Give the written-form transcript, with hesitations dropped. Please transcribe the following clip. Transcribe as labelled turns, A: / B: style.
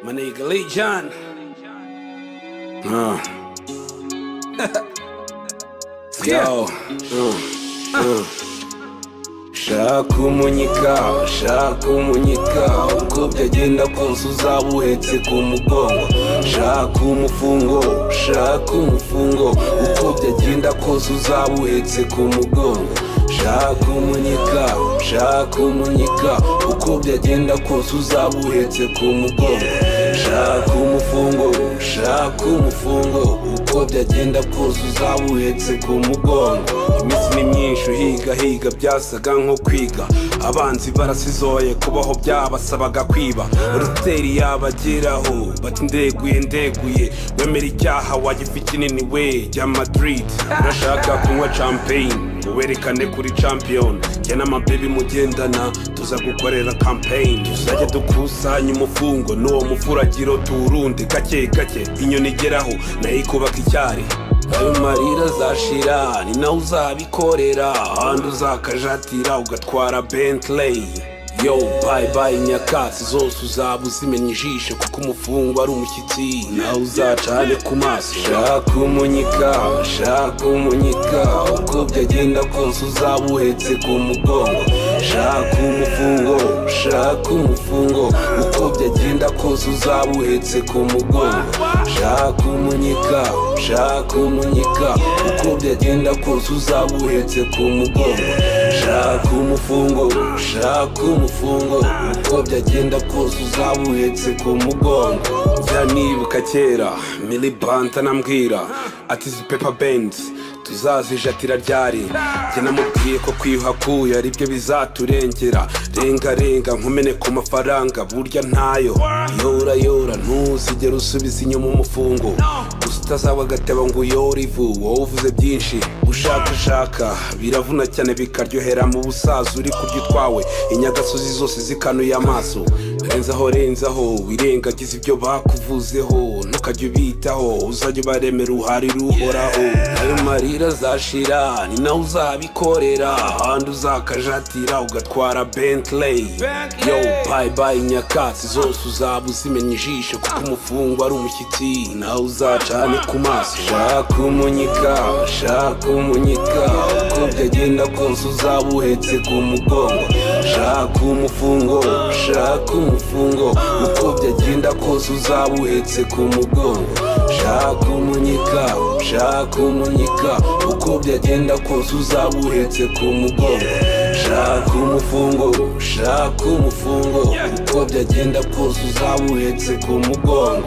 A: My nigga Lee John. Yo. Shaka umunyika uko byagenda kose uzaba uhetse ku mugongo. Shaka umufungo uko byagenda kose uzaba uhetse ku mugongo. Shaka umunyika uko byagenda kose uzaba uhetse ku mugongo. Shaka umufungo uko byagenda kose uzaba uhetse ku mugongo. Iminsi ni myinshi uhiga byasaga nko kwiga. Abanzi barasizoye kubaho byabasabaga kwiba. Ruteri yabageraho bati ndeguye wemera icyaha wagifa kinini we jya Madrid. Urashaka kunywa champagne werekane kuri champion. Jye n'amababy mugendana tuza gukorera campaign. Tuzajya dukusanya umufungo n'uwo mufuragiro tuwurunde gake inyoni igeraho nayo ikubaka icyari. Ayo marira azashira ni nawe uzabikorera. Ahandi uzakajatira ugatwara Bentley. Yo bye nyakatsi zose uzaba uzimenya ijisho kuko umufungo ari umushyitsi nawe uzacane ku maso. Shaka umunyika uko byagenda kose uzaba uhetse ku mugongo. Shaka umufungo uko byagenda kose uzaba uhetse ku mugongo. Shaka umunyika uko byagenda kose uzaba uhetse ku mugongo. Shaka umufungo uko byagenda kose uzaba uhetse ku mugongo. Njya nibuka kera Miliband anambwira ati izi Pepper Bands tuzazijatira ryari. Njye namubwiye ko kwiyuhakuye ari byo bizaturengera. Renga nkumene ku mafaranga burya ntayo. Yora ntuzigere usubiza inyuma umufungo. Gusa utazaba agateba ngo uyore ivu. Wowe uvuze byinshi ushaka biravuna cyane bikaryohera mu busaza uri kurya utwawe. Inyagasozi zose zikanuye amaso. Renzaho wirengagiza ibyo bakuvuzeho. Ntukajya ubitaho uzajya ubaremera uhari ruhoraho. Ayo marira azashira ni nawe uzabikorera. Ahandi uzakajatira ugatwara Bentley. Yo bye nyakatsi zose uzaba uzimenya ijisho kuko umufungo ari umushyitsi nawe uzacane ku maso. Shaka umunyika uko byagenda kose uzaba uhetse ku mugongo. Shaka umufungo uko byagenda kose uzaba uhetse ku mugongo. Shaka umunyika uko byagenda kose uzaba uhetse ku mugongo. Shaka umufungo uko byagenda kose uzaba uhetse ku mugongo.